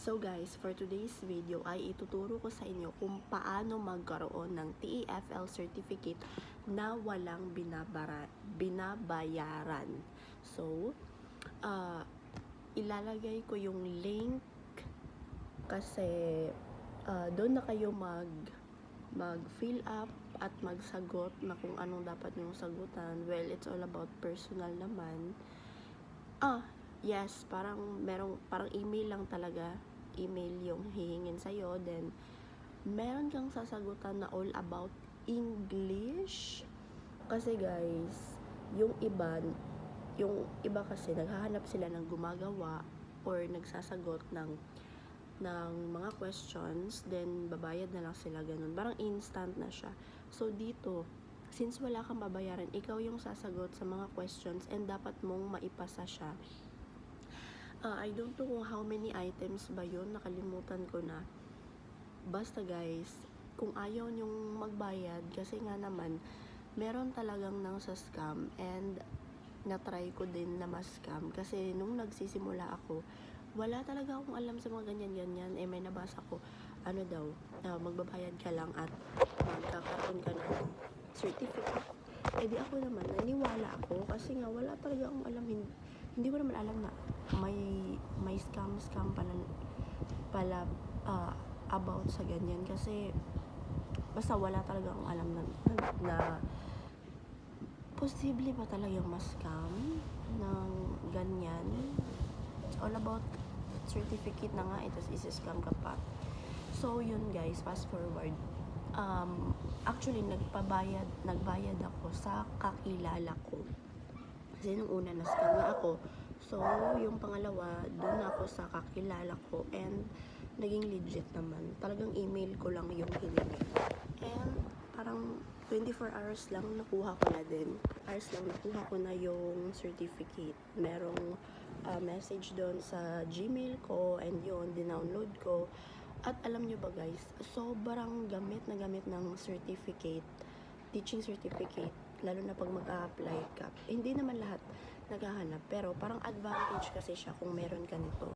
So guys, for today's video ay ituturo ko sa inyo kung paano magkaroon ng TEFL certificate na walang binabayaran. So, ilalagay ko yung link kasi doon na kayo mag-fill up at magsagot na kung anong dapat yung sagutan. Well, it's all about personal naman. Yes, parang email lang talaga. Email yung hihingin sa'yo. Then, meron kang sasagutan na all about English. Kasi guys, yung iba kasi naghahanap sila ng gumagawa or nagsasagot ng mga questions, then babayad na lang sila, ganun. Parang instant na siya. So, dito, since wala kang babayaran, ikaw yung sasagot sa mga questions and dapat mong maipasa siya. I don't know kung how many items ba yun, nakalimutan ko na. Basta guys, kung ayaw nyong magbayad, kasi nga naman, meron talagang nang sa scam and na-try ko din na ma-scam. Kasi nung nagsisimula ako, wala talaga akong alam sa mga ganyan-ganyan. May nabasa ko, magbabayad ka lang at magkakaroon ka ng certificate. Di ako naman, naniwala ako kasi nga wala talaga akong alam. Hindi ko naman alam na may scam pala about sa ganyan. Kasi basta wala talaga akong alam na posible ba talagang ma-scam ng ganyan. It's all about certificate na nga, ito is-scam ka pa. So yun guys, fast forward. Actually nagbayad ako sa kakilala ko. Kasi nung una na-scam na ako. So yung pangalawa, doon ako sa kakilala ko and naging legit naman. Talagang email ko lang yung hiningi. And parang 24 hours lang nakuha ko na yung certificate. Merong message doon sa Gmail ko and yun, dinownload ko. At alam nyo ba guys, sobrang gamit ng certificate, teaching certificate, lalo na pag mag-a-apply ka. Hindi naman lahat naghahanap, pero parang advantage kasi siya kung meron ka nito.